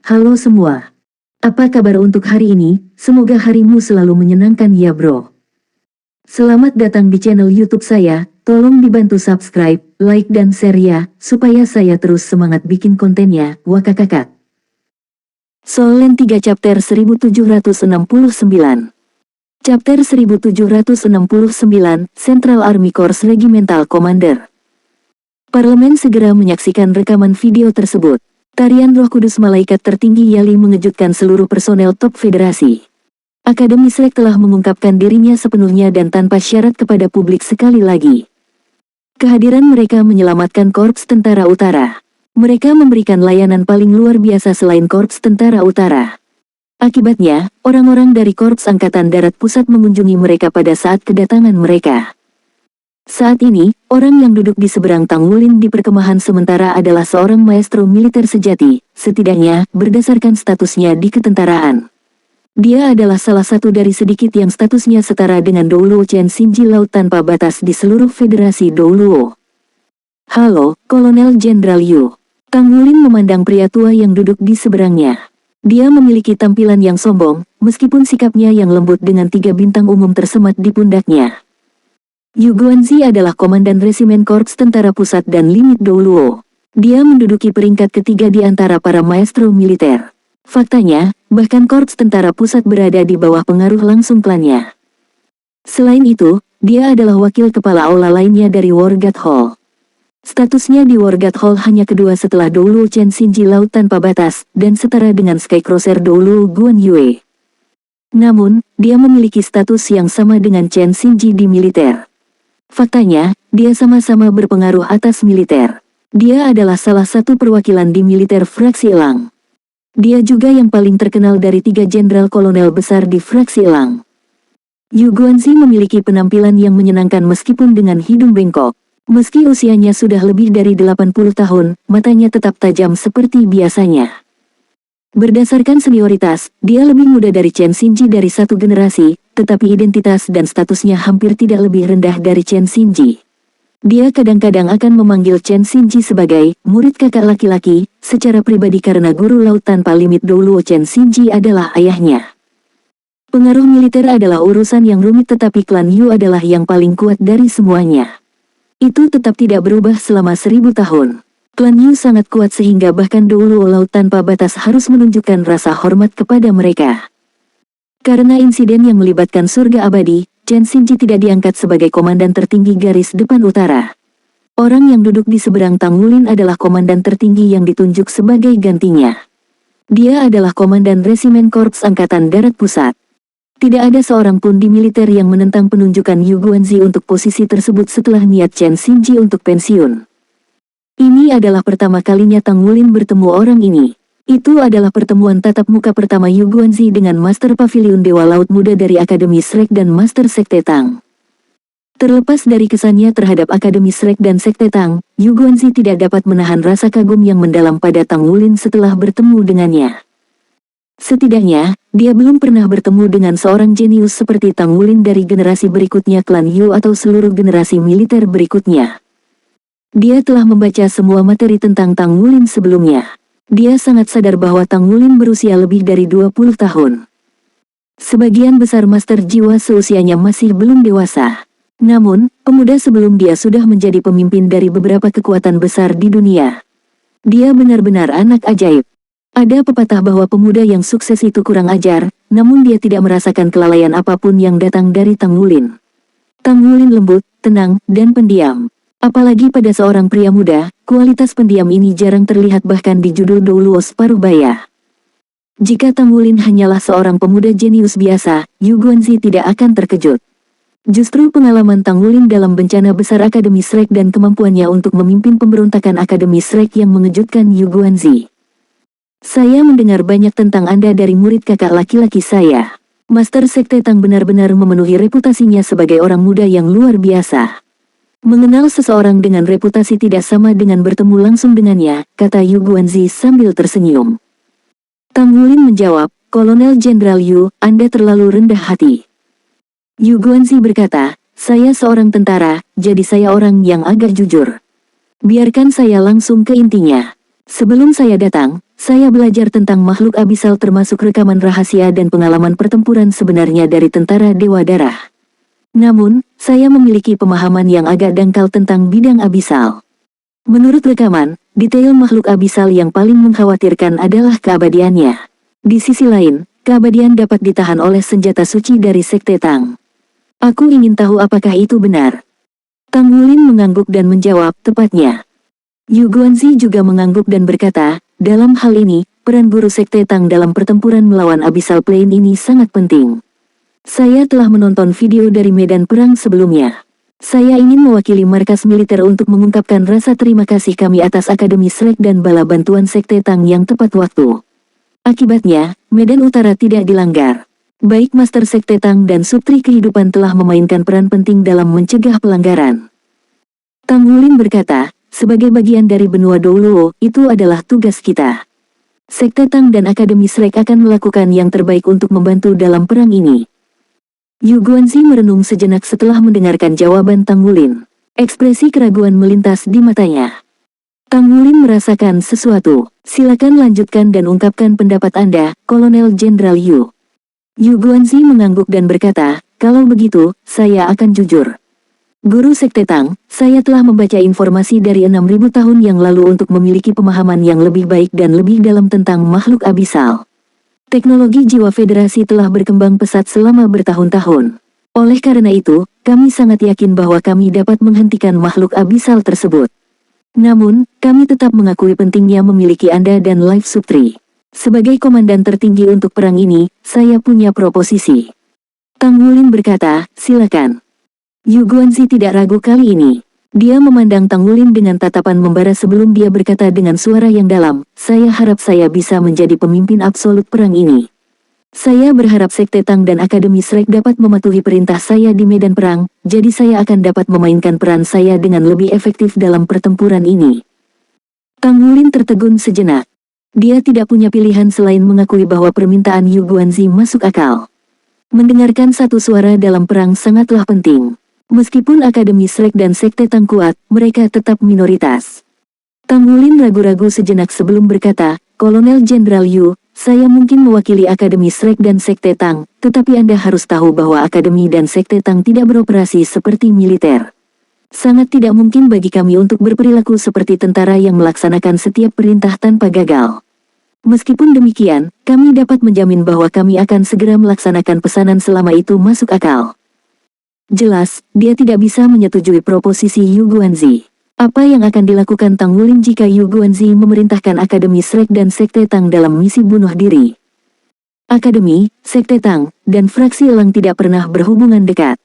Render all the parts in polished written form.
Halo semua. Apa kabar untuk hari ini? Semoga harimu selalu menyenangkan ya bro. Selamat datang di channel YouTube saya. Tolong dibantu subscribe, like dan share ya, supaya saya terus semangat bikin kontennya. Wakakakak. Solen 3 Chapter 1769. Chapter 1769, Central Army Corps Regimental Commander. Parlemen segera menyaksikan rekaman video tersebut. Tarian Roh Kudus Malaikat Tertinggi Yali mengejutkan seluruh personel top federasi. Akademi Shrek telah mengungkapkan dirinya sepenuhnya dan tanpa syarat kepada publik sekali lagi. Kehadiran mereka menyelamatkan Korps Tentara Utara. Mereka memberikan layanan paling luar biasa selain Korps Tentara Utara. Akibatnya, orang-orang dari Korps Angkatan Darat Pusat mengunjungi mereka pada saat kedatangan mereka. Saat ini, orang yang duduk di seberang Tang Wulin di perkemahan sementara adalah seorang maestro militer sejati, setidaknya berdasarkan statusnya di ketentaraan. Dia adalah salah satu dari sedikit yang statusnya setara dengan Douluo Chen Xinji Laut tanpa batas di seluruh federasi Douluo. Halo, Kolonel Jenderal Yu. Tang Wulin memandang pria tua yang duduk di seberangnya. Dia memiliki tampilan yang sombong, meskipun sikapnya yang lembut dengan 3 bintang umum tersemat di pundaknya. Yu Guanzi adalah Komandan Resimen Korps Tentara Pusat dan Limit Douluo. Dia menduduki peringkat ketiga di antara para maestro militer. Faktanya, bahkan Korps Tentara Pusat berada di bawah pengaruh langsung klannya. Selain itu, dia adalah wakil kepala aula lainnya dari Wargat Hall. Statusnya di Wargat Hall hanya kedua setelah Douluo Chen Xinji Laut tanpa batas, dan setara dengan Skycrosser Douluo Guan Yue. Namun, dia memiliki status yang sama dengan Chen Xinji di militer. Faktanya, dia sama-sama berpengaruh atas militer. Dia adalah salah satu perwakilan di militer fraksi Elang. Dia juga yang paling terkenal dari 3 jenderal kolonel besar di fraksi Elang. Yu Guanzi memiliki penampilan yang menyenangkan meskipun dengan hidung bengkok. Meski usianya sudah lebih dari 80 tahun, matanya tetap tajam seperti biasanya. Berdasarkan senioritas, dia lebih muda dari Chen Xinji dari satu generasi, tetapi identitas dan statusnya hampir tidak lebih rendah dari Chen Xinji. Dia kadang-kadang akan memanggil Chen Xinji sebagai murid kakak laki-laki, secara pribadi karena guru laut tanpa limit Douluo Chen Xinji adalah ayahnya. Pengaruh militer adalah urusan yang rumit tetapi klan Yu adalah yang paling kuat dari semuanya. Itu tetap tidak berubah selama 1000 tahun. Klan Yu sangat kuat sehingga bahkan Douluo Laut tanpa batas harus menunjukkan rasa hormat kepada mereka. Karena insiden yang melibatkan surga abadi, Chen Xinji tidak diangkat sebagai komandan tertinggi garis depan utara. Orang yang duduk di seberang Tang Wulin adalah komandan tertinggi yang ditunjuk sebagai gantinya. Dia adalah komandan Resimen Korps Angkatan Darat Pusat. Tidak ada seorang pun di militer yang menentang penunjukan Yu Guanzi untuk posisi tersebut setelah niat Chen Xinji untuk pensiun. Ini adalah pertama kalinya Tang Wulin bertemu orang ini. Itu adalah pertemuan tatap muka pertama Yu Guanzi dengan Master Pavilion Dewa Laut Muda dari Akademi Shrek dan Master Sekte Tang. Terlepas dari kesannya terhadap Akademi Shrek dan Sekte Tang, Yu Guanzi tidak dapat menahan rasa kagum yang mendalam pada Tang Wulin setelah bertemu dengannya. Setidaknya, dia belum pernah bertemu dengan seorang jenius seperti Tang Wulin dari generasi berikutnya klan Yu atau seluruh generasi militer berikutnya. Dia telah membaca semua materi tentang Tang Wulin sebelumnya. Dia sangat sadar bahwa Tang Wulin berusia lebih dari 20 tahun. Sebagian besar master jiwa seusianya masih belum dewasa. Namun, pemuda sebelum dia sudah menjadi pemimpin dari beberapa kekuatan besar di dunia. Dia benar-benar anak ajaib. Ada pepatah bahwa pemuda yang sukses itu kurang ajar, namun dia tidak merasakan kelalaian apapun yang datang dari Tang Wulin. Tang Wulin lembut, tenang, dan pendiam. Apalagi pada seorang pria muda, kualitas pendiam ini jarang terlihat bahkan di judul Douluo Separuh Baya. Jika Tang Wulin hanyalah seorang pemuda jenius biasa, Yu Guanzi tidak akan terkejut. Justru pengalaman Tang Wulin dalam bencana besar Akademi Shrek dan kemampuannya untuk memimpin pemberontakan Akademi Shrek yang mengejutkan Yu Guanzi. Saya mendengar banyak tentang Anda dari murid kakak laki-laki saya. Master Sekte Tang benar-benar memenuhi reputasinya sebagai orang muda yang luar biasa. Mengenal seseorang dengan reputasi tidak sama dengan bertemu langsung dengannya, kata Yu Guanzi sambil tersenyum. Tang Wulin menjawab, Kolonel Jenderal Yu, Anda terlalu rendah hati. Yu Guanzi berkata, saya seorang tentara, jadi saya orang yang agak jujur. Biarkan saya langsung ke intinya. Sebelum saya datang, saya belajar tentang makhluk abisal termasuk rekaman rahasia dan pengalaman pertempuran sebenarnya dari tentara Dewa Darah. Namun, saya memiliki pemahaman yang agak dangkal tentang bidang abisal. Menurut rekaman, detail makhluk abisal yang paling mengkhawatirkan adalah keabadiannya. Di sisi lain, keabadian dapat ditahan oleh senjata suci dari Sekte Tang. Aku ingin tahu apakah itu benar. Tang Wulin mengangguk dan menjawab, tepatnya. Yu Guanzi juga mengangguk dan berkata, dalam hal ini, peran guru Sekte Tang dalam pertempuran melawan Abyssal Plane ini sangat penting. Saya telah menonton video dari medan perang sebelumnya. Saya ingin mewakili markas militer untuk mengungkapkan rasa terima kasih kami atas Akademi Shrek dan bala bantuan Sekte Tang yang tepat waktu. Akibatnya, medan utara tidak dilanggar. Baik Master Sekte Tang dan Sutri Kehidupan telah memainkan peran penting dalam mencegah pelanggaran. Tang Wulin berkata, sebagai bagian dari benua Douluo, itu adalah tugas kita. Sekte Tang dan Akademi Shrek akan melakukan yang terbaik untuk membantu dalam perang ini. Yu Guanzi merenung sejenak setelah mendengarkan jawaban Tang Wulin. Ekspresi keraguan melintas di matanya. Tang Wulin merasakan sesuatu. Silakan lanjutkan dan ungkapkan pendapat Anda, Kolonel Jenderal Yu. Yu Guanzi mengangguk dan berkata, kalau begitu, saya akan jujur. Guru Sekte Tang, saya telah membaca informasi dari 6.000 tahun yang lalu untuk memiliki pemahaman yang lebih baik dan lebih dalam tentang makhluk abisal. Teknologi jiwa federasi telah berkembang pesat selama bertahun-tahun. Oleh karena itu, kami sangat yakin bahwa kami dapat menghentikan makhluk abisal tersebut. Namun, kami tetap mengakui pentingnya memiliki Anda dan Life Sutri. Sebagai komandan tertinggi untuk perang ini, saya punya proposisi. Tang Wulin berkata, silakan. Yu Guanzi tidak ragu kali ini. Dia memandang Tang Wulin dengan tatapan membara sebelum dia berkata dengan suara yang dalam, saya harap saya bisa menjadi pemimpin absolut perang ini. Saya berharap Sekte Tang dan Akademi Shrek dapat mematuhi perintah saya di medan perang, jadi saya akan dapat memainkan peran saya dengan lebih efektif dalam pertempuran ini. Tang Wulin tertegun sejenak. Dia tidak punya pilihan selain mengakui bahwa permintaan Yu Guanzi masuk akal. Mendengarkan satu suara dalam perang sangatlah penting. Meskipun Akademi Shrek dan Sekte Tang kuat, mereka tetap minoritas. Tang Wulin ragu-ragu sejenak sebelum berkata, Kolonel Jenderal Yu, saya mungkin mewakili Akademi Shrek dan Sekte Tang, tetapi Anda harus tahu bahwa Akademi dan Sekte Tang tidak beroperasi seperti militer. Sangat tidak mungkin bagi kami untuk berperilaku seperti tentara yang melaksanakan setiap perintah tanpa gagal. Meskipun demikian, kami dapat menjamin bahwa kami akan segera melaksanakan pesanan selama itu masuk akal. Jelas, dia tidak bisa menyetujui proposisi Yu Guanzi. Apa yang akan dilakukan Tang Wulin jika Yu Guanzi memerintahkan Akademi Shrek dan Sekte Tang dalam misi bunuh diri? Akademi, Sekte Tang, dan fraksi Elang tidak pernah berhubungan dekat.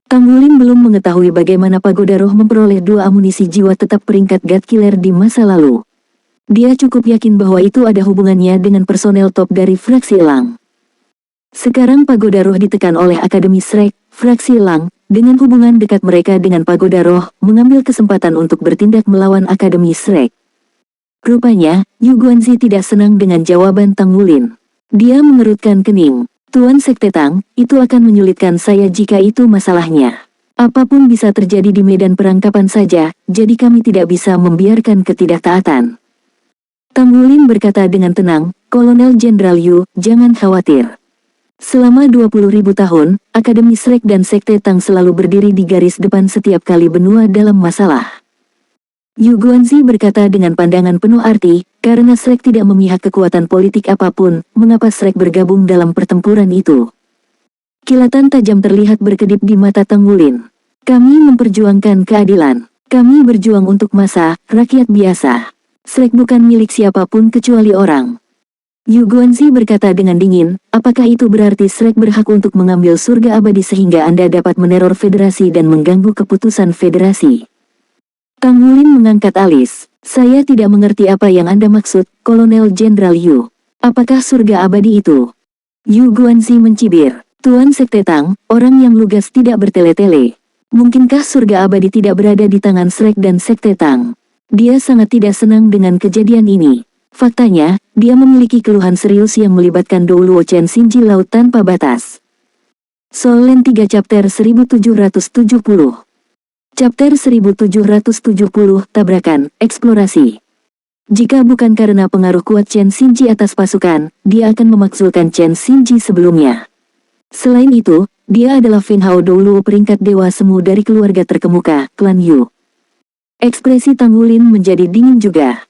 Tang Wulin belum mengetahui bagaimana Pagoda Roh memperoleh 2 amunisi jiwa tetap peringkat God Killer di masa lalu. Dia cukup yakin bahwa itu ada hubungannya dengan personel top dari fraksi Elang. Sekarang Pagoda Roh ditekan oleh Akademi Shrek, fraksi Elang, dengan hubungan dekat mereka dengan Pagoda Roh, mengambil kesempatan untuk bertindak melawan Akademi Shrek. Rupanya, Yu Guanzi tidak senang dengan jawaban Tang Wulin. Dia mengerutkan kening. Tuan Sekte Tang, itu akan menyulitkan saya jika itu masalahnya. Apapun bisa terjadi di medan perang kapan saja, jadi kami tidak bisa membiarkan ketidaktaatan. Tang Wulin berkata dengan tenang, Kolonel Jenderal Yu, jangan khawatir. Selama 20.000 tahun, Akademi Shrek dan Sekte Tang selalu berdiri di garis depan setiap kali benua dalam masalah. Yu Guanzi berkata dengan pandangan penuh arti, karena Shrek tidak memihak kekuatan politik apapun, mengapa Shrek bergabung dalam pertempuran itu? Kilatan tajam terlihat berkedip di mata Tang Wulin. Kami memperjuangkan keadilan. Kami berjuang untuk masa, rakyat biasa. Shrek bukan milik siapapun kecuali orang. Yu Guanzi berkata dengan dingin, apakah itu berarti Shrek berhak untuk mengambil surga abadi sehingga Anda dapat meneror federasi dan mengganggu keputusan federasi? Tang Wulin mengangkat alis. Saya tidak mengerti apa yang Anda maksud, Kolonel Jenderal Yu. Apakah surga abadi itu? Yu Guanzi mencibir. Tuan Sekte Tang, orang yang lugas tidak bertele-tele. Mungkinkah surga abadi tidak berada di tangan Shrek dan Sekte Tang? Dia sangat tidak senang dengan kejadian ini. Faktanya, dia memiliki keluhan serius yang melibatkan Douluo Chen Xinji Laut tanpa batas. Soul Land 3 Chapter 1770. Chapter 1770, Tabrakan, Eksplorasi. Jika bukan karena pengaruh kuat Chen Xinji atas pasukan, dia akan memakzulkan Chen Xinji sebelumnya. Selain itu, dia adalah Feng Hao Douluo peringkat dewa semu dari keluarga terkemuka, klan Yu. Ekspresi Tang Wulin menjadi dingin juga.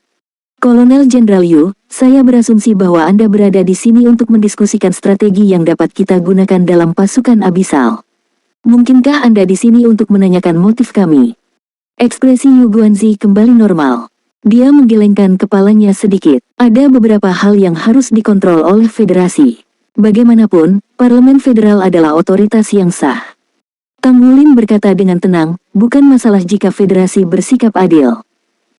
Kolonel Jenderal Yu, saya berasumsi bahwa Anda berada di sini untuk mendiskusikan strategi yang dapat kita gunakan dalam pasukan abisal. Mungkinkah Anda di sini untuk menanyakan motif kami? Ekspresi Yu Guanzi kembali normal. Dia menggelengkan kepalanya sedikit. Ada beberapa hal yang harus dikontrol oleh federasi. Bagaimanapun, Parlemen Federal adalah otoritas yang sah. Tang Wulin berkata dengan tenang, bukan masalah jika federasi bersikap adil.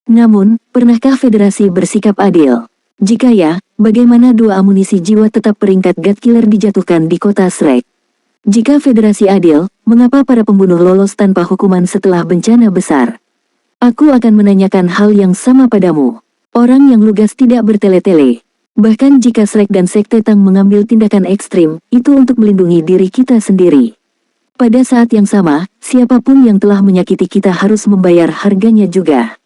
Namun, pernahkah federasi bersikap adil? Jika ya, bagaimana dua amunisi jiwa tetap peringkat God Killer dijatuhkan di kota Shrek? Jika federasi adil, mengapa para pembunuh lolos tanpa hukuman setelah bencana besar? Aku akan menanyakan hal yang sama padamu. Orang yang lugas tidak bertele-tele. Bahkan jika Shrek dan Sekte Tang mengambil tindakan ekstrim, itu untuk melindungi diri kita sendiri. Pada saat yang sama, siapapun yang telah menyakiti kita harus membayar harganya juga.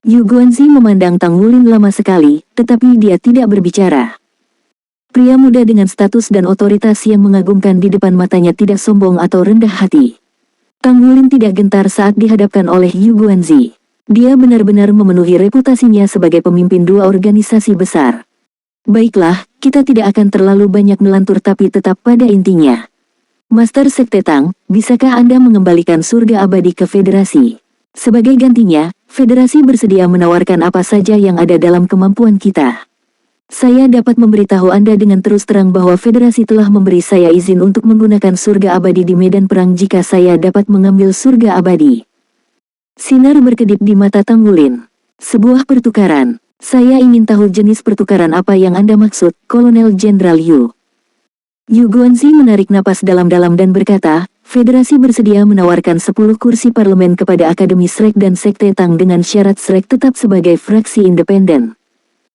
Yu Guanzi memandang Tang Wulin lama sekali, tetapi dia tidak berbicara. Pria muda dengan status dan otoritas yang mengagumkan di depan matanya tidak sombong atau rendah hati. Tang Wulin tidak gentar saat dihadapkan oleh Yu Guanzi. Dia benar-benar memenuhi reputasinya sebagai pemimpin dua organisasi besar. Baiklah, kita tidak akan terlalu banyak melantur tapi tetap pada intinya. Master Sekte Tang, bisakah Anda mengembalikan surga abadi ke federasi? Sebagai gantinya, federasi bersedia menawarkan apa saja yang ada dalam kemampuan kita. Saya dapat memberitahu Anda dengan terus terang bahwa federasi telah memberi saya izin untuk menggunakan surga abadi di medan perang jika saya dapat mengambil surga abadi. Sinar berkedip di mata Tang Wulin. Sebuah pertukaran. Saya ingin tahu jenis pertukaran apa yang Anda maksud, Kolonel Jenderal Yu. Yu Guanzi menarik napas dalam-dalam dan berkata, federasi bersedia menawarkan 10 kursi parlemen kepada Akademi Shrek dan Sekte Tang dengan syarat Shrek tetap sebagai fraksi independen.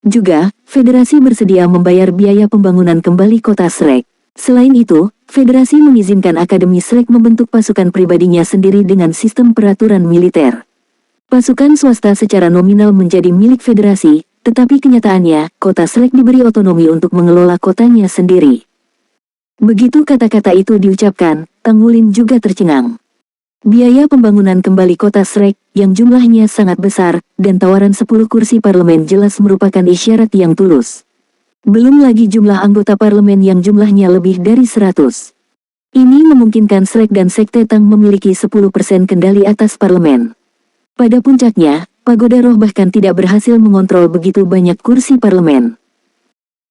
Juga, federasi bersedia membayar biaya pembangunan kembali kota Shrek. Selain itu, federasi mengizinkan Akademi Shrek membentuk pasukan pribadinya sendiri dengan sistem peraturan militer. Pasukan swasta secara nominal menjadi milik federasi, tetapi kenyataannya, kota Shrek diberi otonomi untuk mengelola kotanya sendiri. Begitu kata-kata itu diucapkan, Tang Wulin juga tercengang. Biaya pembangunan kembali kota Shrek, yang jumlahnya sangat besar, dan tawaran 10 kursi parlemen jelas merupakan isyarat yang tulus. Belum lagi jumlah anggota parlemen yang jumlahnya lebih dari 100. Ini memungkinkan Shrek dan Sekte Tang memiliki 10% kendali atas parlemen. Pada puncaknya, Pagoda Roh bahkan tidak berhasil mengontrol begitu banyak kursi parlemen.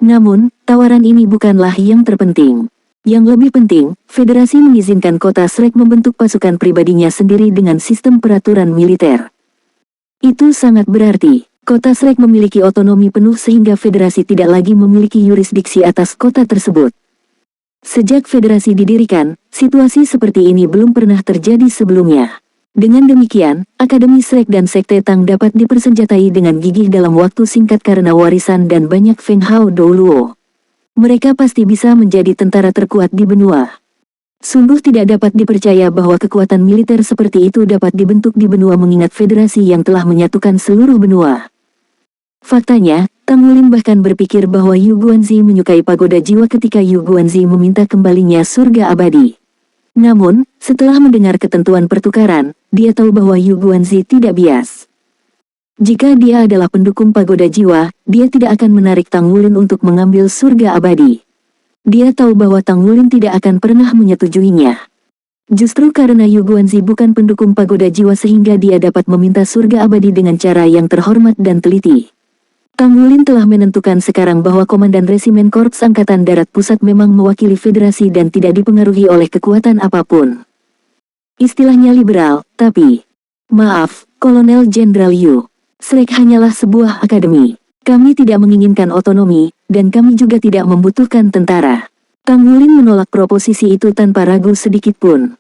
Namun, tawaran ini bukanlah yang terpenting. Yang lebih penting, federasi mengizinkan kota Shrek membentuk pasukan pribadinya sendiri dengan sistem peraturan militer. Itu sangat berarti, kota Shrek memiliki otonomi penuh sehingga federasi tidak lagi memiliki yurisdiksi atas kota tersebut. Sejak federasi didirikan, situasi seperti ini belum pernah terjadi sebelumnya. Dengan demikian, Akademi Shrek dan Sekte Tang dapat dipersenjatai dengan gigih dalam waktu singkat karena warisan dan banyak Feng Hao Douluo. Mereka pasti bisa menjadi tentara terkuat di benua. Sungguh tidak dapat dipercaya bahwa kekuatan militer seperti itu dapat dibentuk di benua mengingat federasi yang telah menyatukan seluruh benua. Faktanya, Tang Wulin bahkan berpikir bahwa Yu Guanzi menyukai pagoda jiwa ketika Yu Guanzi meminta kembalinya surga abadi. Namun, setelah mendengar ketentuan pertukaran, dia tahu bahwa Yu Guanzi tidak bias. Jika dia adalah pendukung pagoda jiwa, dia tidak akan menarik Tang Wulin untuk mengambil surga abadi. Dia tahu bahwa Tang Wulin tidak akan pernah menyetujuinya. Justru karena Yu Guanzi bukan pendukung pagoda jiwa sehingga dia dapat meminta surga abadi dengan cara yang terhormat dan teliti. Tang Wulin telah menentukan sekarang bahwa Komandan Resimen Korps Angkatan Darat Pusat memang mewakili federasi dan tidak dipengaruhi oleh kekuatan apapun. Istilahnya liberal, tapi... Maaf, Kolonel Jenderal Yu. Shrek hanyalah sebuah akademi. Kami tidak menginginkan otonomi, dan kami juga tidak membutuhkan tentara. Tang Wulin menolak proposisi itu tanpa ragu sedikit pun.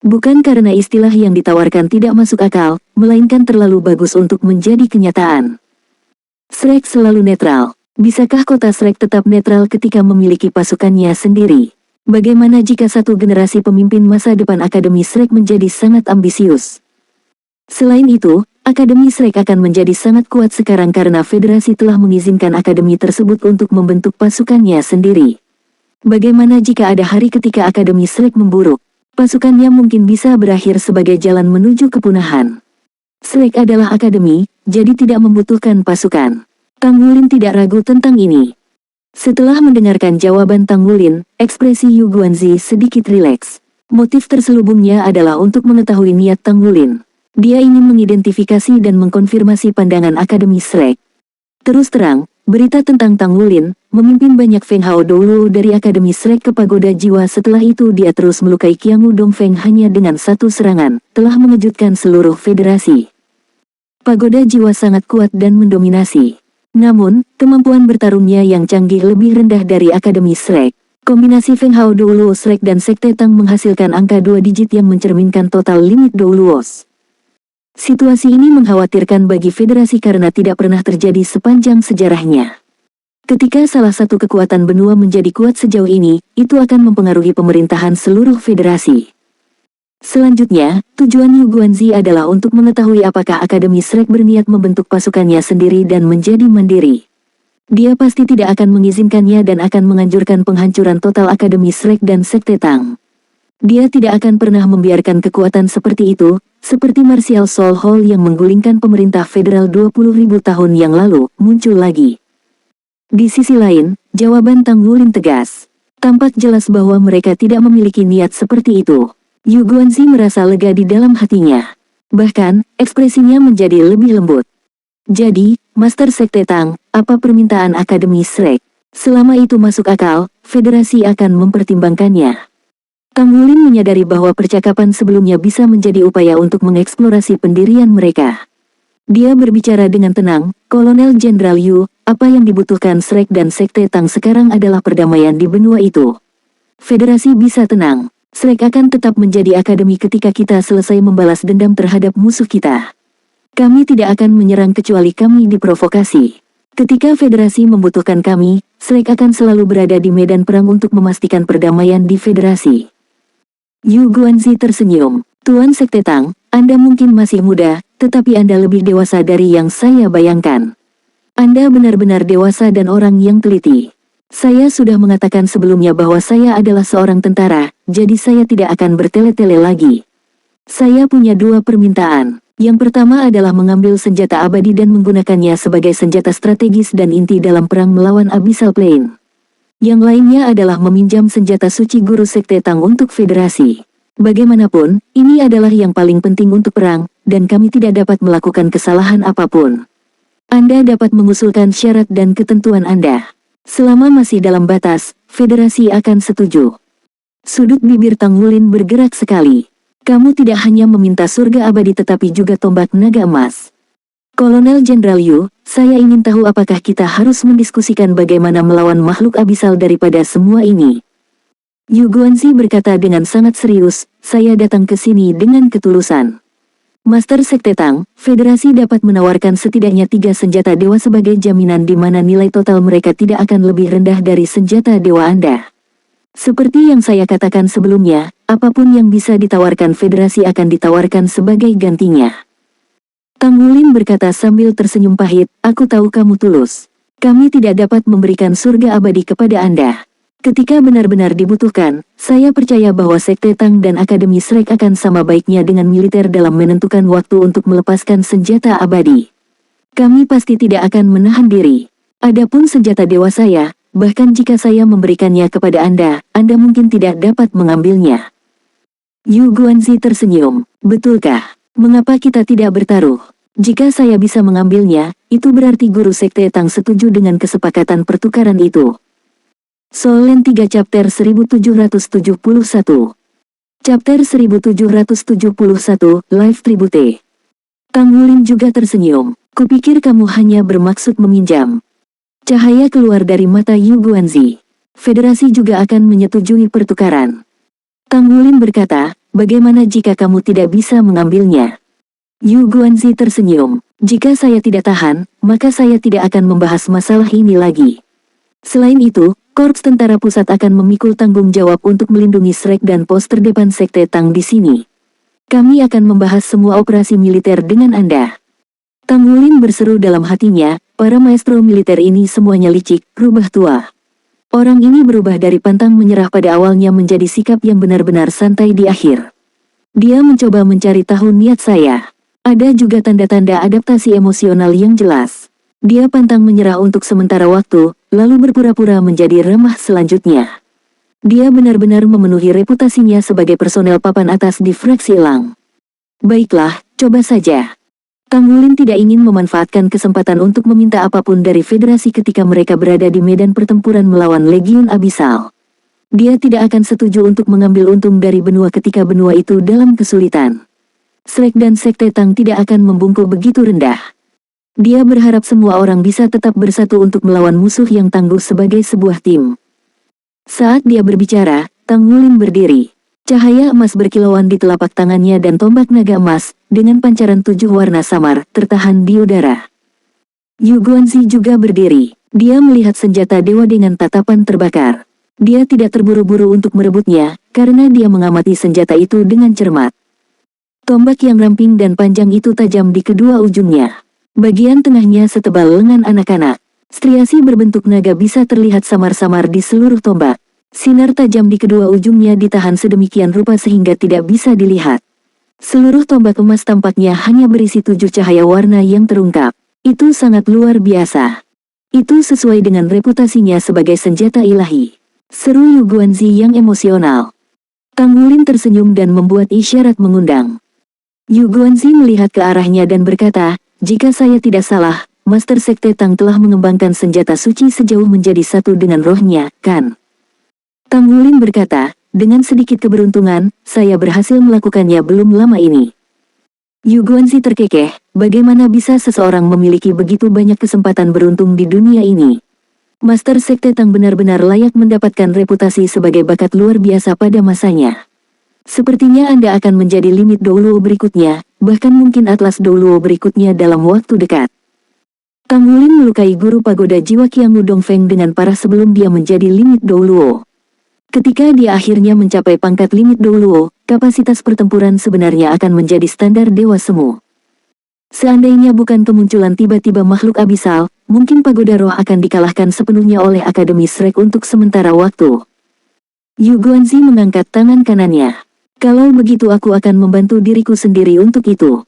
Bukan karena istilah yang ditawarkan tidak masuk akal, melainkan terlalu bagus untuk menjadi kenyataan. Shrek selalu netral. Bisakah kota Shrek tetap netral ketika memiliki pasukannya sendiri? Bagaimana jika satu generasi pemimpin masa depan Akademi Shrek menjadi sangat ambisius? Selain itu, Akademi Shrek akan menjadi sangat kuat sekarang karena federasi telah mengizinkan akademi tersebut untuk membentuk pasukannya sendiri. Bagaimana jika ada hari ketika akademi Shrek memburuk? Pasukannya mungkin bisa berakhir sebagai jalan menuju kepunahan. Shrek adalah akademi, jadi tidak membutuhkan pasukan. Tang Wulin tidak ragu tentang ini. Setelah mendengarkan jawaban Tang Wulin, ekspresi Yu Guanzi sedikit rileks. Motif terselubungnya adalah untuk mengetahui niat Tang Wulin. Dia ingin mengidentifikasi dan mengkonfirmasi pandangan Akademi Shrek. Terus terang, berita tentang Tang Wulin, memimpin banyak Feng Hao Douluo dari Akademi Shrek ke Pagoda Jiwa setelah itu dia terus melukai Qiangu Dongfeng hanya dengan satu serangan, telah mengejutkan seluruh federasi. Pagoda Jiwa sangat kuat dan mendominasi. Namun, kemampuan bertarungnya yang canggih lebih rendah dari Akademi Shrek. Kombinasi Feng Hao Douluo Shrek dan Sekte Tang menghasilkan angka 2 digit yang mencerminkan total limit Douluos. Situasi ini mengkhawatirkan bagi federasi karena tidak pernah terjadi sepanjang sejarahnya. Ketika salah satu kekuatan benua menjadi kuat sejauh ini, itu akan mempengaruhi pemerintahan seluruh federasi. Selanjutnya, tujuan Yu Guanzi adalah untuk mengetahui apakah Akademi Shrek berniat membentuk pasukannya sendiri dan menjadi mandiri. Dia pasti tidak akan mengizinkannya dan akan menganjurkan penghancuran total Akademi Shrek dan Sekte Tang. Dia tidak akan pernah membiarkan kekuatan seperti itu, seperti Martial Soul Hall yang menggulingkan pemerintah federal 20.000 tahun yang lalu, muncul lagi. Di sisi lain, jawaban Tang Wulin tegas. Tampak jelas bahwa mereka tidak memiliki niat seperti itu. Yu Guanzi merasa lega di dalam hatinya. Bahkan, ekspresinya menjadi lebih lembut. Jadi, Master Sekte Tang, apa permintaan Akademi Shrek? Selama itu masuk akal, federasi akan mempertimbangkannya. Tang Wulin menyadari bahwa percakapan sebelumnya bisa menjadi upaya untuk mengeksplorasi pendirian mereka. Dia berbicara dengan tenang, Kolonel Jenderal Yu, apa yang dibutuhkan Shrek dan Sekte Tang sekarang adalah perdamaian di benua itu. Federasi bisa tenang, Shrek akan tetap menjadi akademi ketika kita selesai membalas dendam terhadap musuh kita. Kami tidak akan menyerang kecuali kami diprovokasi. Ketika federasi membutuhkan kami, Shrek akan selalu berada di medan perang untuk memastikan perdamaian di federasi. Yu Guanzi tersenyum. Tuan Sekte Tang, Anda mungkin masih muda, tetapi Anda lebih dewasa dari yang saya bayangkan. Anda benar-benar dewasa dan orang yang teliti. Saya sudah mengatakan sebelumnya bahwa saya adalah seorang tentara, jadi saya tidak akan bertele-tele lagi. Saya punya dua permintaan. Yang pertama adalah mengambil senjata abadi dan menggunakannya sebagai senjata strategis dan inti dalam perang melawan Abyssal Plane. Yang lainnya adalah meminjam senjata suci Guru Sekte Tang untuk federasi. Bagaimanapun, ini adalah yang paling penting untuk perang, dan kami tidak dapat melakukan kesalahan apapun. Anda dapat mengusulkan syarat dan ketentuan Anda. Selama masih dalam batas, federasi akan setuju. Sudut bibir Tang Wulin bergerak sekali. Kamu tidak hanya meminta surga abadi tetapi juga tombak naga emas. Kolonel Jenderal Yu, saya ingin tahu apakah kita harus mendiskusikan bagaimana melawan makhluk abisal daripada semua ini. Yu Guanzi berkata dengan sangat serius, saya datang ke sini dengan ketulusan. Master Sekte Tang, federasi dapat menawarkan setidaknya 3 senjata dewa sebagai jaminan di mana nilai total mereka tidak akan lebih rendah dari senjata dewa Anda. Seperti yang saya katakan sebelumnya, apapun yang bisa ditawarkan federasi akan ditawarkan sebagai gantinya. Tang Wulin berkata sambil tersenyum pahit, aku tahu kamu tulus. Kami tidak dapat memberikan surga abadi kepada Anda. Ketika benar-benar dibutuhkan, saya percaya bahwa Sekte Tang dan Akademi Shrek akan sama baiknya dengan militer dalam menentukan waktu untuk melepaskan senjata abadi. Kami pasti tidak akan menahan diri. Adapun senjata dewa saya, bahkan jika saya memberikannya kepada Anda mungkin tidak dapat mengambilnya. Yu Guanzi tersenyum, betulkah? Mengapa kita tidak bertaruh? Jika saya bisa mengambilnya, itu berarti Guru Sekte Tang setuju dengan kesepakatan pertukaran itu. Soul Land 3 Chapter 1771 Chapter 1771, Live Tribute. Tang Wulin juga tersenyum, kupikir kamu hanya bermaksud meminjam. Cahaya keluar dari mata Yu Guanzi. Federasi juga akan menyetujui pertukaran. Tang Wulin berkata, bagaimana jika kamu tidak bisa mengambilnya? Yu Guanzi tersenyum, jika saya tidak tahan, maka saya tidak akan membahas masalah ini lagi. Selain itu, Korps Tentara Pusat akan memikul tanggung jawab untuk melindungi Shrek dan pos terdepan Sekte Tang di sini. Kami akan membahas semua operasi militer dengan Anda. Tang Wulin berseru dalam hatinya, para maestro militer ini semuanya licik, rubah tua. Orang ini berubah dari pantang menyerah pada awalnya menjadi sikap yang benar-benar santai di akhir. Dia mencoba mencari tahu niat saya. Ada juga tanda-tanda adaptasi emosional yang jelas. Dia pantang menyerah untuk sementara waktu, lalu berpura-pura menjadi remah selanjutnya. Dia benar-benar memenuhi reputasinya sebagai personel papan atas di fraksi elang. Baiklah, coba saja. Tang Wulin tidak ingin memanfaatkan kesempatan untuk meminta apapun dari federasi ketika mereka berada di medan pertempuran melawan Legiun Abyssal. Dia tidak akan setuju untuk mengambil untung dari benua ketika benua itu dalam kesulitan. Shrek dan Sekte Tang tidak akan membungkuk begitu rendah. Dia berharap semua orang bisa tetap bersatu untuk melawan musuh yang tangguh sebagai sebuah tim. Saat dia berbicara, Tang Wulin berdiri. Cahaya emas berkilauan di telapak tangannya dan tombak naga emas, dengan pancaran 7 warna samar, tertahan di udara. Yu Guanzi juga berdiri. Dia melihat senjata dewa dengan tatapan terbakar. Dia tidak terburu-buru untuk merebutnya, karena dia mengamati senjata itu dengan cermat. Tombak yang ramping dan panjang itu tajam di kedua ujungnya. Bagian tengahnya setebal lengan anak-anak. Striasi berbentuk naga bisa terlihat samar-samar di seluruh tombak. Sinar tajam di kedua ujungnya ditahan sedemikian rupa sehingga tidak bisa dilihat. Seluruh tombak emas tampaknya hanya berisi 7 cahaya warna yang terungkap. Itu sangat luar biasa. Itu sesuai dengan reputasinya sebagai senjata ilahi. Seru Yu Guanzi yang emosional. Tang Wulin tersenyum dan membuat isyarat mengundang. Yu Guanzi melihat ke arahnya dan berkata, jika saya tidak salah, Master Sekte Tang telah mengembangkan senjata suci sejauh menjadi satu dengan rohnya, kan? Tang Wulin berkata, dengan sedikit keberuntungan, saya berhasil melakukannya belum lama ini. Yu Guanzi terkekeh, bagaimana bisa seseorang memiliki begitu banyak kesempatan beruntung di dunia ini? Master Sekte Tang benar-benar layak mendapatkan reputasi sebagai bakat luar biasa pada masanya. Sepertinya Anda akan menjadi limit Douluo berikutnya, bahkan mungkin atlas Douluo berikutnya dalam waktu dekat. Tang Wulin melukai guru pagoda jiwa Qiangu Dongfeng dengan parah sebelum dia menjadi limit Douluo. Ketika dia akhirnya mencapai pangkat limit Douluo, kapasitas pertempuran sebenarnya akan menjadi standar dewa semu. Seandainya bukan kemunculan tiba-tiba makhluk abisal, mungkin pagoda roh akan dikalahkan sepenuhnya oleh Akademi Shrek untuk sementara waktu. Yu Guanzi mengangkat tangan kanannya. Kalau begitu aku akan membantu diriku sendiri untuk itu.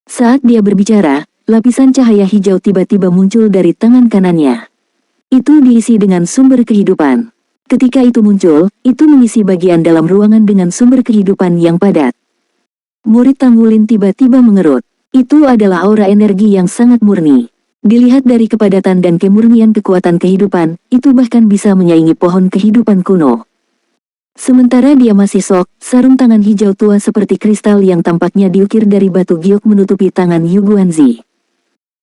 Saat dia berbicara, lapisan cahaya hijau tiba-tiba muncul dari tangan kanannya. Itu diisi dengan sumber kehidupan. Ketika itu muncul, itu mengisi bagian dalam ruangan dengan sumber kehidupan yang padat. Murid Tang Wulin tiba-tiba mengerut. Itu adalah aura energi yang sangat murni. Dilihat dari kepadatan dan kemurnian kekuatan kehidupan, itu bahkan bisa menyaingi pohon kehidupan kuno. Sementara dia masih sok, sarung tangan hijau tua seperti kristal yang tampaknya diukir dari batu giok menutupi tangan Yu Guanzi.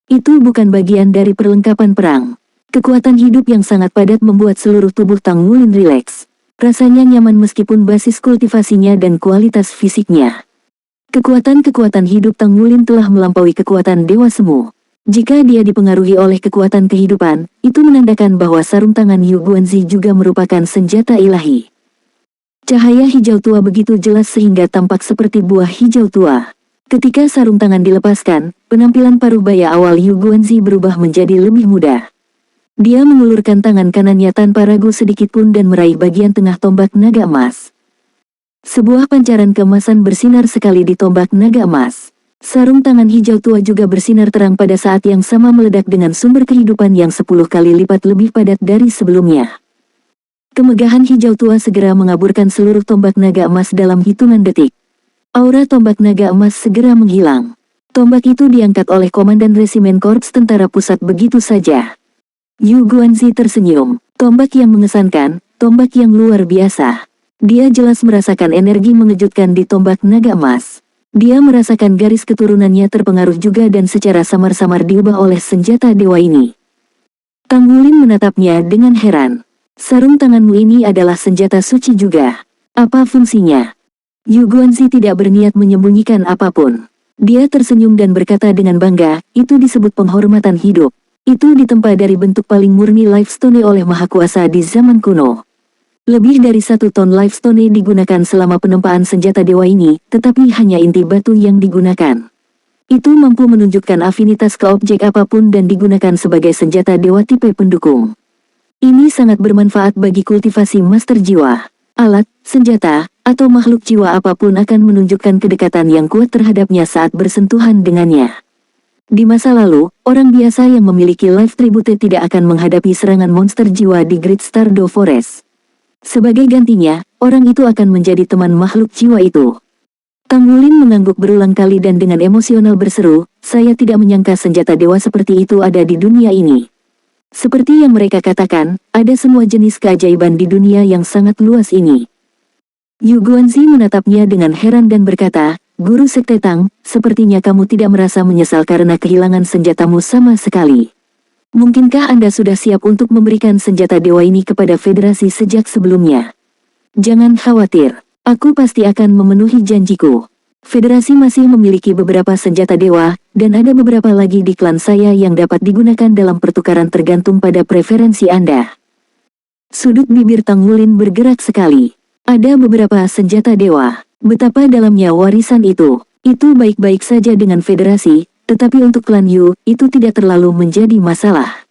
Itu bukan bagian dari perlengkapan perang. Kekuatan hidup yang sangat padat membuat seluruh tubuh Tang Wulin rileks. Rasanya nyaman meskipun basis kultivasinya dan kualitas fisiknya. Kekuatan-kekuatan hidup Tang Wulin telah melampaui kekuatan dewa semu. Jika dia dipengaruhi oleh kekuatan kehidupan, itu menandakan bahwa sarung tangan Yu Guanzi juga merupakan senjata ilahi. Cahaya hijau tua begitu jelas sehingga tampak seperti buah hijau tua. Ketika sarung tangan dilepaskan, penampilan paruh baya awal Yu Guanzi berubah menjadi lebih muda. Dia mengulurkan tangan kanannya tanpa ragu sedikitpun dan meraih bagian tengah tombak naga emas. Sebuah pancaran keemasan bersinar sekali di tombak naga emas. Sarung tangan hijau tua juga bersinar terang pada saat yang sama meledak dengan sumber kehidupan yang 10 kali lipat lebih padat dari sebelumnya. Kemegahan hijau tua segera mengaburkan seluruh tombak naga emas dalam hitungan detik. Aura tombak naga emas segera menghilang. Tombak itu diangkat oleh Komandan Resimen Korps Tentara Pusat begitu saja. Yu Guanzi tersenyum. Tombak yang mengesankan, tombak yang luar biasa. Dia jelas merasakan energi mengejutkan di tombak naga emas. Dia merasakan garis keturunannya terpengaruh juga dan secara samar-samar diubah oleh senjata dewa ini. Tang Wulin menatapnya dengan heran. Sarung tanganmu ini adalah senjata suci juga. Apa fungsinya? Yu Guanzi tidak berniat menyembunyikan apapun. Dia tersenyum dan berkata dengan bangga, itu disebut penghormatan hidup. Itu ditempa dari bentuk paling murni Lifestone oleh Maha Kuasa di zaman kuno. Lebih dari 1 ton Lifestone digunakan selama penempaan senjata dewa ini, tetapi hanya inti batu yang digunakan. Itu mampu menunjukkan afinitas ke objek apapun dan digunakan sebagai senjata dewa tipe pendukung. Ini sangat bermanfaat bagi kultivasi master jiwa. Alat, senjata, atau makhluk jiwa apapun akan menunjukkan kedekatan yang kuat terhadapnya saat bersentuhan dengannya. Di masa lalu, orang biasa yang memiliki life tribute tidak akan menghadapi serangan monster jiwa di Great Stardew Forest. Sebagai gantinya, orang itu akan menjadi teman makhluk jiwa itu. Tang Wulin mengangguk berulang kali dan dengan emosional berseru, "Saya tidak menyangka senjata dewa seperti itu ada di dunia ini." Seperti yang mereka katakan, ada semua jenis keajaiban di dunia yang sangat luas ini. Yu Guanzi menatapnya dengan heran dan berkata, "Guru Sekte Tang, sepertinya kamu tidak merasa menyesal karena kehilangan senjatamu sama sekali. Mungkinkah Anda sudah siap untuk memberikan senjata dewa ini kepada Federasi sejak sebelumnya?" "Jangan khawatir. Aku pasti akan memenuhi janjiku. Federasi masih memiliki beberapa senjata dewa, dan ada beberapa lagi di klan saya yang dapat digunakan dalam pertukaran tergantung pada preferensi Anda." Sudut bibir Tang Wulin bergerak sekali. Ada beberapa senjata dewa. Betapa dalamnya warisan itu. Itu baik-baik saja dengan Federasi, tetapi untuk klan Yu, itu tidak terlalu menjadi masalah.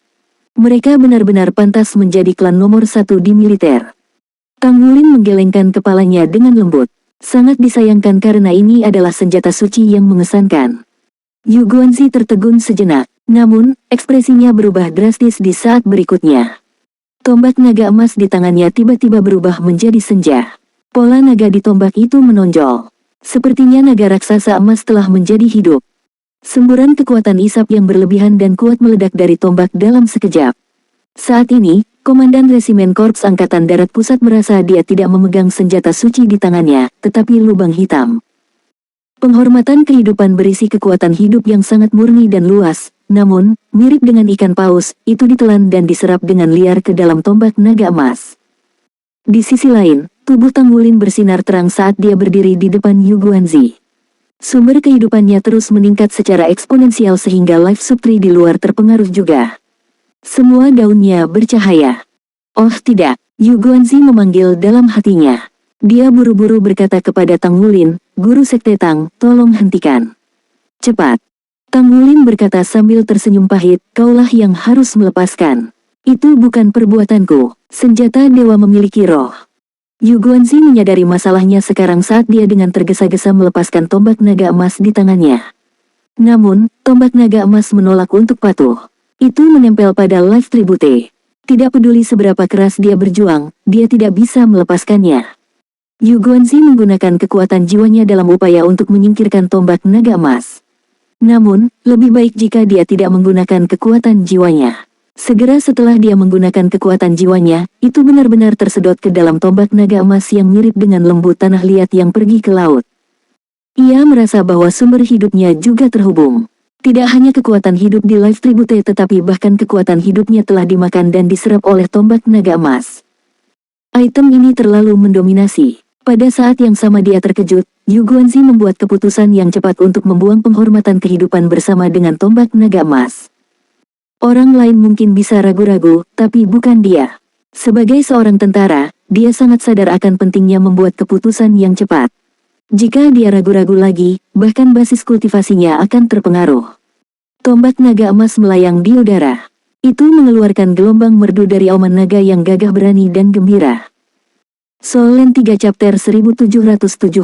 Mereka benar-benar pantas menjadi klan nomor 1 di militer. Tang Wulin menggelengkan kepalanya dengan lembut. Sangat disayangkan karena ini adalah senjata suci yang mengesankan. Yu Guanzi tertegun sejenak, namun, ekspresinya berubah drastis di saat berikutnya. Tombak naga emas di tangannya tiba-tiba berubah menjadi senja. Pola naga di tombak itu menonjol. Sepertinya naga raksasa emas telah menjadi hidup. Semburan kekuatan isap yang berlebihan dan kuat meledak dari tombak dalam sekejap. Saat ini, Komandan Resimen Korps Angkatan Darat Pusat merasa dia tidak memegang senjata suci di tangannya, tetapi lubang hitam. Penghormatan kehidupan berisi kekuatan hidup yang sangat murni dan luas, namun, mirip dengan ikan paus, itu ditelan dan diserap dengan liar ke dalam tombak naga emas. Di sisi lain, tubuh Tang Wulin bersinar terang saat dia berdiri di depan Yu Guanzi. Sumber kehidupannya terus meningkat secara eksponensial sehingga life subtree di luar terpengaruh juga. Semua daunnya bercahaya. "Oh tidak," Yu Guanzi memanggil dalam hatinya. Dia buru-buru berkata kepada Tang Wulin, "Guru Sekte Tang, tolong hentikan. Cepat." Tang Wulin berkata sambil tersenyum pahit, "Kaulah yang harus melepaskan. Itu bukan perbuatanku. Senjata dewa memiliki roh." Yu Guanzi menyadari masalahnya sekarang saat dia dengan tergesa-gesa melepaskan tombak naga emas di tangannya. Namun, tombak naga emas menolak untuk patuh. Itu menempel pada life tribute. Tidak peduli seberapa keras dia berjuang, dia tidak bisa melepaskannya. Yu Guanzi menggunakan kekuatan jiwanya dalam upaya untuk menyingkirkan tombak naga emas. Namun, lebih baik jika dia tidak menggunakan kekuatan jiwanya. Segera setelah dia menggunakan kekuatan jiwanya, itu benar-benar tersedot ke dalam tombak naga emas yang mirip dengan lembu tanah liat yang pergi ke laut. Ia merasa bahwa sumber hidupnya juga terhubung. Tidak hanya kekuatan hidup di life tribute tetapi bahkan kekuatan hidupnya telah dimakan dan diserap oleh tombak naga emas. Item ini terlalu mendominasi. Pada saat yang sama dia terkejut, Yu Guanzi membuat keputusan yang cepat untuk membuang penghormatan kehidupan bersama dengan tombak naga emas. Orang lain mungkin bisa ragu-ragu, tapi bukan dia. Sebagai seorang tentara, dia sangat sadar akan pentingnya membuat keputusan yang cepat. Jika dia ragu-ragu lagi, bahkan basis kultivasinya akan terpengaruh. Tombak naga emas melayang di udara. Itu mengeluarkan gelombang merdu dari auman naga yang gagah berani dan gembira. Soul Land 3 Chapter 1772.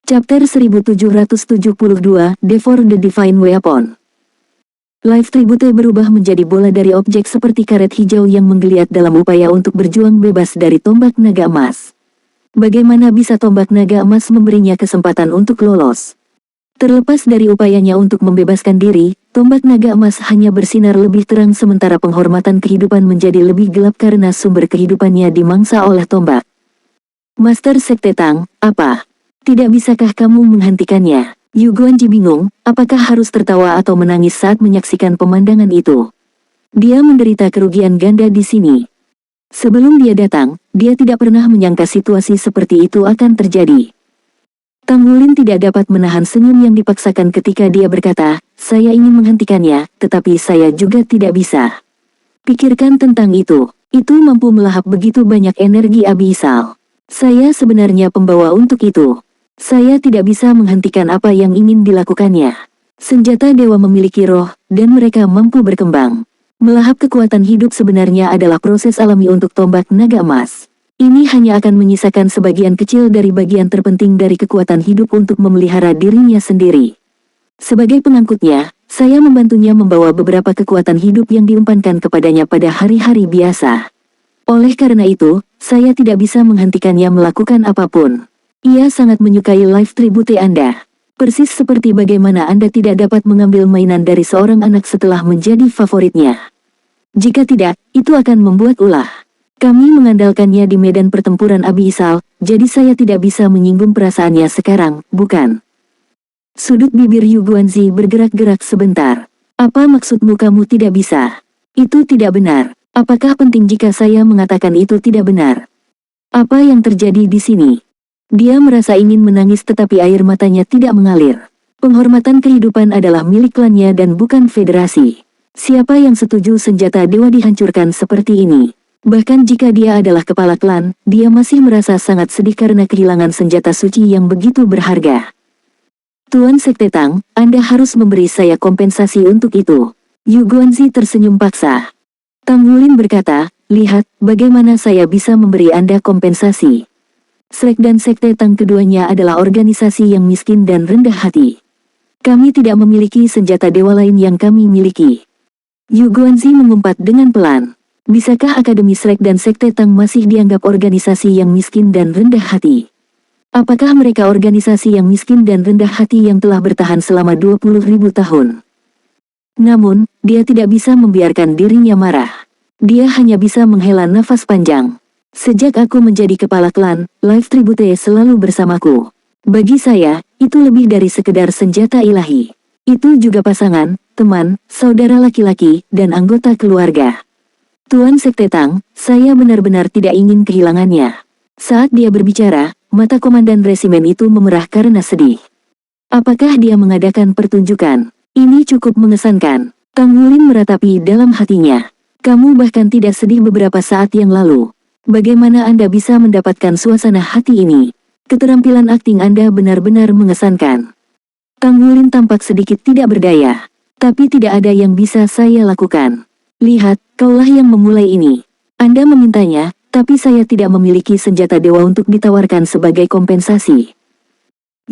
Chapter 1772, Devour the Divine Weapon. Life tribute berubah menjadi bola dari objek seperti karet hijau yang menggeliat dalam upaya untuk berjuang bebas dari tombak naga emas. Bagaimana bisa tombak naga emas memberinya kesempatan untuk lolos? Terlepas dari upayanya untuk membebaskan diri, tombak naga emas hanya bersinar lebih terang sementara penghormatan kehidupan menjadi lebih gelap karena sumber kehidupannya dimangsa oleh tombak. "Master Sekte Tang, apa? Tidak bisakah kamu menghentikannya?" Yu Guanzi bingung, apakah harus tertawa atau menangis saat menyaksikan pemandangan itu. Dia menderita kerugian ganda di sini. Sebelum dia datang, dia tidak pernah menyangka situasi seperti itu akan terjadi. Tang Wulin tidak dapat menahan senyum yang dipaksakan ketika dia berkata, "Saya ingin menghentikannya, tetapi saya juga tidak bisa." Pikirkan tentang itu. Itu mampu melahap begitu banyak energi abisal. Saya sebenarnya pembawa untuk itu. Saya tidak bisa menghentikan apa yang ingin dilakukannya. Senjata dewa memiliki roh, dan mereka mampu berkembang. Melahap kekuatan hidup sebenarnya adalah proses alami untuk tombak naga emas. Ini hanya akan menyisakan sebagian kecil dari bagian terpenting dari kekuatan hidup untuk memelihara dirinya sendiri. Sebagai pengangkutnya, saya membantunya membawa beberapa kekuatan hidup yang diumpankan kepadanya pada hari-hari biasa. Oleh karena itu, saya tidak bisa menghentikannya melakukan apapun. Ia sangat menyukai live tribute Anda. Persis seperti bagaimana Anda tidak dapat mengambil mainan dari seorang anak setelah menjadi favoritnya. Jika tidak, itu akan membuat ulah. Kami mengandalkannya di medan pertempuran abyssal, jadi saya tidak bisa menyinggung perasaannya sekarang, bukan? Sudut bibir Yu Guanzi bergerak-gerak sebentar. Apa maksudmu kamu tidak bisa? Itu tidak benar. Apakah penting jika saya mengatakan itu tidak benar? Apa yang terjadi di sini? Dia merasa ingin menangis tetapi air matanya tidak mengalir. Penghormatan kehidupan adalah milik klannya dan bukan federasi. Siapa yang setuju senjata dewa dihancurkan seperti ini? Bahkan jika dia adalah kepala klan, dia masih merasa sangat sedih karena kehilangan senjata suci yang begitu berharga. Tuan Sekte Tang, Anda harus memberi saya kompensasi untuk itu. Yu Guanzi tersenyum paksa. Tang Wulin berkata, lihat, bagaimana saya bisa memberi Anda kompensasi. Shrek dan Sekte Tang keduanya adalah organisasi yang miskin dan rendah hati. Kami tidak memiliki senjata dewa lain yang kami miliki. Yu Guanzi mengumpat dengan pelan. Bisakah Akademi Shrek dan Sekte Tang masih dianggap organisasi yang miskin dan rendah hati? Apakah mereka organisasi yang miskin dan rendah hati yang telah bertahan selama 20.000 tahun? Namun, dia tidak bisa membiarkan dirinya marah. Dia hanya bisa menghela nafas panjang. Sejak aku menjadi kepala klan, Live Tribute selalu bersamaku. Bagi saya, itu lebih dari sekedar senjata ilahi. Itu juga pasangan, teman, saudara laki-laki, dan anggota keluarga. Tuan Sekte Tang, saya benar-benar tidak ingin kehilangannya. Saat dia berbicara, mata komandan resimen itu memerah karena sedih. Apakah dia mengadakan pertunjukan? Ini cukup mengesankan. Tang Wulin meratapi dalam hatinya. Kamu bahkan tidak sedih beberapa saat yang lalu. Bagaimana Anda bisa mendapatkan suasana hati ini? Keterampilan akting Anda benar-benar mengesankan. Tang Wulin tampak sedikit tidak berdaya. Tapi tidak ada yang bisa saya lakukan. Lihat, kaulah yang memulai ini. Anda memintanya, tapi saya tidak memiliki senjata dewa untuk ditawarkan sebagai kompensasi.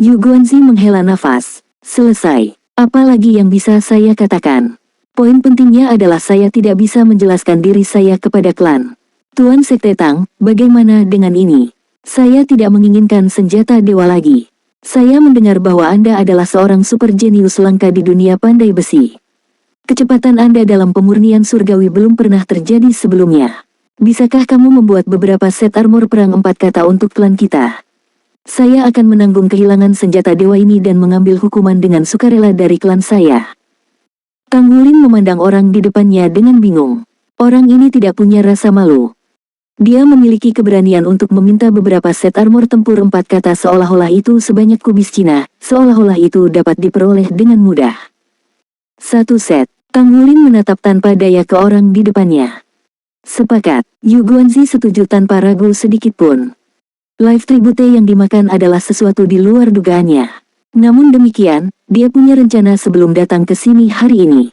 Yu Guanzi menghela nafas. Selesai. Apa lagi yang bisa saya katakan? Poin pentingnya adalah saya tidak bisa menjelaskan diri saya kepada klan. Tuan Sekte Tang, bagaimana dengan ini? Saya tidak menginginkan senjata dewa lagi. Saya mendengar bahwa Anda adalah seorang super jenius langka di dunia pandai besi. Kecepatan Anda dalam pemurnian surgawi belum pernah terjadi sebelumnya. Bisakah kamu membuat beberapa set armor perang 4 kata untuk klan kita? Saya akan menanggung kehilangan senjata dewa ini dan mengambil hukuman dengan sukarela dari klan saya. Tang Wulin memandang orang di depannya dengan bingung. Orang ini tidak punya rasa malu. Dia memiliki keberanian untuk meminta beberapa set armor tempur 4 kata seolah-olah itu sebanyak kubis Cina, seolah-olah itu dapat diperoleh dengan mudah. Satu set. Tang Wulin menatap tanpa daya ke orang di depannya. Sepakat, Yu Guanzi setuju tanpa ragu sedikit pun. Live Tribute yang dimakan adalah sesuatu di luar dugaannya. Namun demikian, dia punya rencana sebelum datang ke sini hari ini.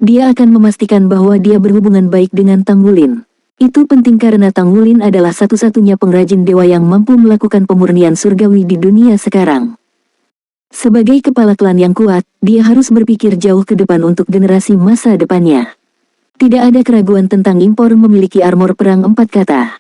Dia akan memastikan bahwa dia berhubungan baik dengan Tang Wulin. Itu penting karena Tang Wulin adalah satu-satunya pengrajin dewa yang mampu melakukan pemurnian surgawi di dunia sekarang. Sebagai kepala klan yang kuat, dia harus berpikir jauh ke depan untuk generasi masa depannya. Tidak ada keraguan tentang impor memiliki armor perang 4 kata.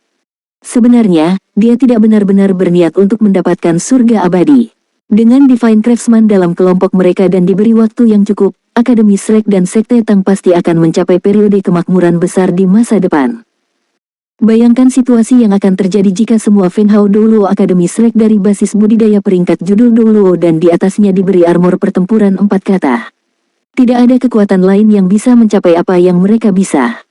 Sebenarnya, dia tidak benar-benar berniat untuk mendapatkan surga abadi. Dengan Divine Craftsman dalam kelompok mereka dan diberi waktu yang cukup, Akademi Shrek dan Sekte Tang pasti akan mencapai periode kemakmuran besar di masa depan. Bayangkan situasi yang akan terjadi jika semua Fenghao Doulo Akademi Shrek dari basis budidaya peringkat judul Doulo dan di atasnya diberi armor pertempuran 4 kata. Tidak ada kekuatan lain yang bisa mencapai apa yang mereka bisa.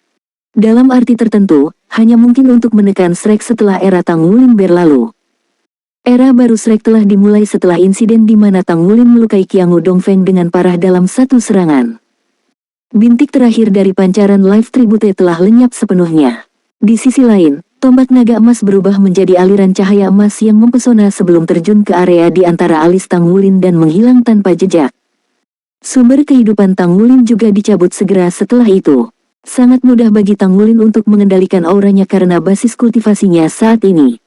Dalam arti tertentu, hanya mungkin untuk menekan Shrek setelah era Tang Wulin berlalu. Era baru Shrek telah dimulai setelah insiden di mana Tang Wulin melukai Qiangu Dongfeng dengan parah dalam satu serangan. Bintik terakhir dari pancaran Live Tribute telah lenyap sepenuhnya. Di sisi lain, Tombak naga emas berubah menjadi aliran cahaya emas yang mempesona sebelum terjun ke area di antara alis Tang Wulin dan menghilang tanpa jejak. Sumber kehidupan Tang Wulin juga dicabut segera setelah itu. Sangat mudah bagi Tang Wulin untuk mengendalikan auranya karena basis kultivasinya saat ini.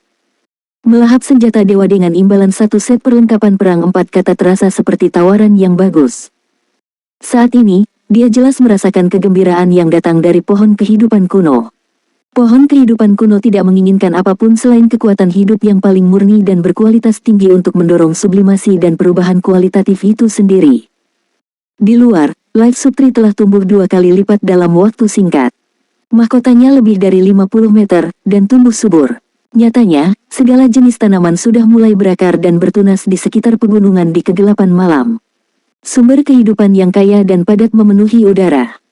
Melahap senjata dewa dengan imbalan satu set perlengkapan perang 4 kata terasa seperti tawaran yang bagus. Saat ini, dia jelas merasakan kegembiraan yang datang dari pohon kehidupan kuno. Pohon kehidupan kuno tidak menginginkan apapun selain kekuatan hidup yang paling murni dan berkualitas tinggi untuk mendorong sublimasi dan perubahan kualitatif itu sendiri. Di luar, Life Subtree telah tumbuh 2 kali lipat dalam waktu singkat. Mahkotanya lebih dari 50 meter, dan tumbuh subur. Nyatanya, segala jenis tanaman sudah mulai berakar dan bertunas di sekitar pegunungan di kegelapan malam. Sumber kehidupan yang kaya dan padat memenuhi udara.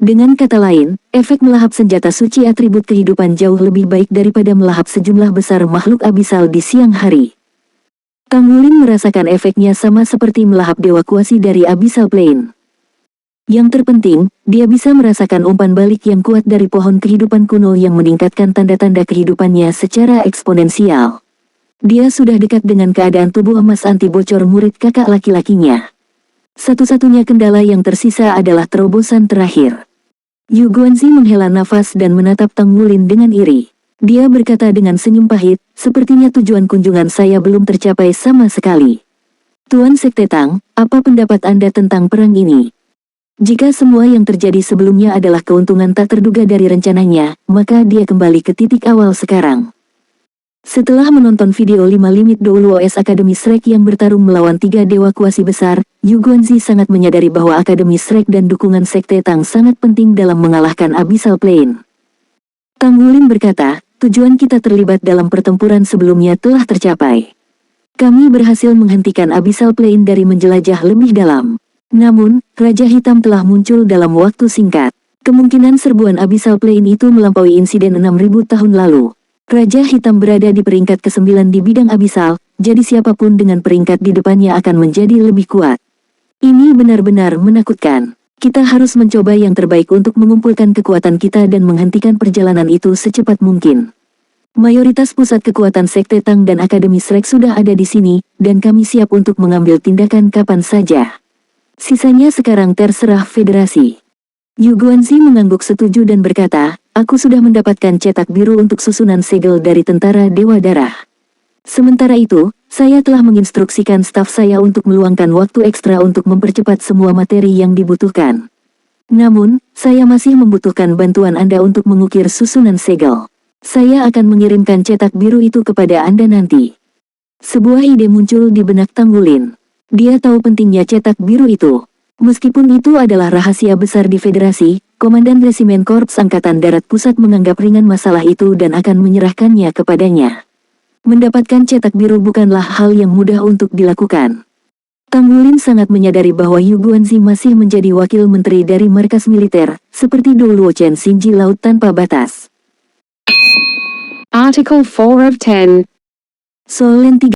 Dengan kata lain, efek melahap senjata suci atribut kehidupan jauh lebih baik daripada melahap sejumlah besar makhluk abisal di siang hari. Tang Wulin merasakan efeknya sama seperti melahap dewa kuasi dari Abyssal Plane. Yang terpenting, dia bisa merasakan umpan balik yang kuat dari pohon kehidupan kuno yang meningkatkan tanda-tanda kehidupannya secara eksponensial. Dia sudah dekat dengan keadaan tubuh emas anti bocor murid kakak laki-lakinya. Satu-satunya kendala yang tersisa adalah terobosan terakhir. Yu Guanzi menghela nafas dan menatap Tang Wulin dengan iri. Dia berkata dengan senyum pahit, sepertinya tujuan kunjungan saya belum tercapai sama sekali. Tuan Sekte Tang, apa pendapat Anda tentang perang ini? Jika semua yang terjadi sebelumnya adalah keuntungan tak terduga dari rencananya, maka dia kembali ke titik awal sekarang. Setelah menonton video 5 limit DOLOS Akademi Shrek yang bertarung melawan 3 dewa kuasi besar, Yu Guanzi sangat menyadari bahwa Akademi Shrek dan dukungan Sekte Tang sangat penting dalam mengalahkan Abyssal Plane. Tang Wulin berkata, tujuan kita terlibat dalam pertempuran sebelumnya telah tercapai. Kami berhasil menghentikan Abyssal Plane dari menjelajah lebih dalam. Namun, Raja Hitam telah muncul dalam waktu singkat. Kemungkinan serbuan Abyssal Plane itu melampaui insiden 6.000 tahun lalu. Raja Hitam berada di peringkat ke-9 di bidang abisal, jadi siapapun dengan peringkat di depannya akan menjadi lebih kuat. Ini benar-benar menakutkan. Kita harus mencoba yang terbaik untuk mengumpulkan kekuatan kita dan menghentikan perjalanan itu secepat mungkin. Mayoritas pusat kekuatan Sekte Tang dan Akademi Shrek sudah ada di sini, dan kami siap untuk mengambil tindakan kapan saja. Sisanya sekarang terserah Federasi. Yu Guanzi mengangguk setuju dan berkata, aku sudah mendapatkan cetak biru untuk susunan segel dari tentara Dewa Darah. Sementara itu, saya telah menginstruksikan staf saya untuk meluangkan waktu ekstra untuk mempercepat semua materi yang dibutuhkan. Namun, saya masih membutuhkan bantuan Anda untuk mengukir susunan segel. Saya akan mengirimkan cetak biru itu kepada Anda nanti. Sebuah ide muncul di benak Tang Wulin. Dia tahu pentingnya cetak biru itu. Meskipun itu adalah rahasia besar di Federasi, Komandan Resimen Korps Angkatan Darat Pusat menganggap ringan masalah itu dan akan menyerahkannya kepadanya. Mendapatkan cetak biru bukanlah hal yang mudah untuk dilakukan. Tang Wulin sangat menyadari bahwa Yu Guanzi masih menjadi wakil menteri dari markas militer, seperti Dou Luochen Xinji Laut Tanpa Batas. Article 4 of 10. Solen 3